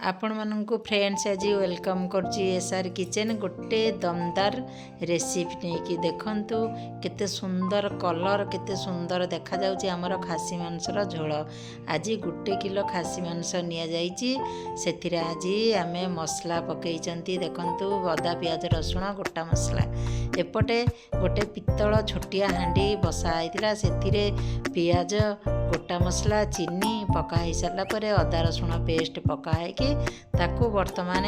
आपण मानू फ्रेंड्स आज वेलकम करुच्ची एसआर किचन गोटे दमदार रेसिपी नहीं कि देखंतु केते सुंदर कलर केते सुंदर देखा जाउची हमर खासी मांसर झोल। आज 1 किलो खासी मांस निया जाइची सेथिरे आज आमे मसला पकईचंती देखंतु अदा पियाज रसुण गोटा मसला। एपटे गोटे पित्तल छोटिया हांडी बसा आइतिला सेथिरे पियाज गोटा मसला चीनी पका ही सारा पर अदा रसुण पेस्ट पका है कि ताकू वर्तमान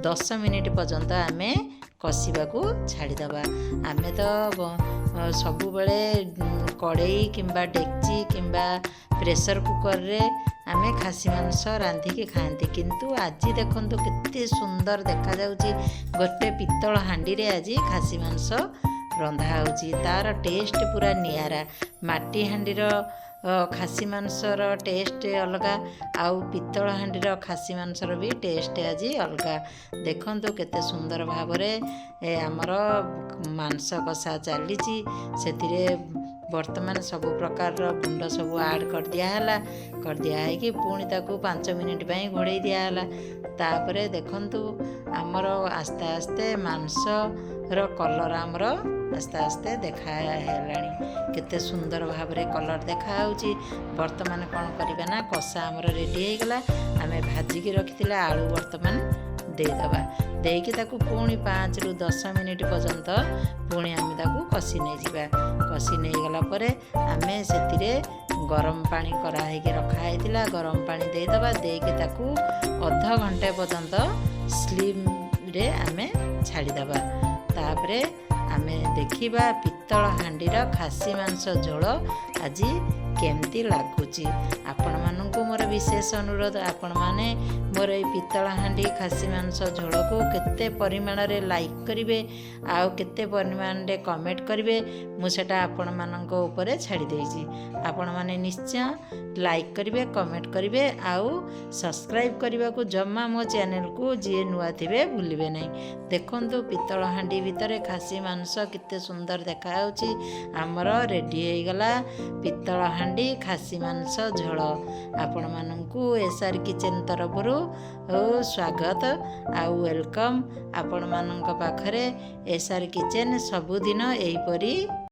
10 मिनिट पर्यंत आमे कषिबा छाड़ीदबा। आमे तो सब बेले कड़ई किंबा डेक्ची किंबा प्रेशर कुकर रे आमे खासी मांस रांधिकी खाती किंतु आज देखंतु केते सुंदर देखा जाउची गोटे पित्तल हांडी रे आज खासी मांस रंधा होची। तार टेस्ट पूरा नियारा। माटी हांडीर खासी मांसर टेस्ट अलगा आउ पित्तल हांडीर खासी मांसर भी टेस्ट आज अलगा। देखंतु केते सुंदर भावरे आमर मांस कषा चली सेतिरे वर्तमान सब प्रकार गुंड सब ऐड कर दिया है कि पुणी ताकू 5 मिनिट पई घोड़े दिया हला। तापरे देखंतु आमर आस्ते आस्ते मांस रो कलर आमर आस्ते आस्ते देखा हेलानी केते सुंदर भावरे कलर देखा होची। वर्तमान कौन करबा ना कषा आमर रेडी हो गला। आमे भाजिकी रखिथिला आलू वर्तमान देदबा देकी ताकू पुणी 5 रु 10 मिनिट पर्यंत पुणी आमे ताकू कषि नै जिबा। कषि नै गला परे आमे सेतिरे गरम पानी करा हेकी रखा हेतिला गरम पानी देदबा देकी ताकू आधा घंटे पर्यंत स्लिम रे आमे छाड़ी दबा। तापरे आमे देखिबा पित्तल हांडीर खासी मांस झोल आज केमती लागुची। आपण मानू मोर विशेष अनुरोध आपण माने मोर ए पित्तल हांडी खासी मांस झोल को केते परिमाण रे लाइक करिवे आउ केते परिमाण रे कमेंट करिवे मु सेटा आपण माननको ऊपर छाड़ी देइची। आपण माने निश्चय लाइक करिवे कमेंट करिवे आउ सब्सक्राइब करबा को जम्मा मो चैनल को जे नुआ थिबे भूलिबे नै। देखंतु पित्तल हांडी भितरे खासी मांस केते सुंदर देखा होची। हमर रेडी हो गला पित्तल हांडी खासी मांस झोल। आपण माननकु एसआर किचन तरफरु स्वागत आउ वेलकम। आपण माननक पाखरे एसआर किचन सबुदिन एही परी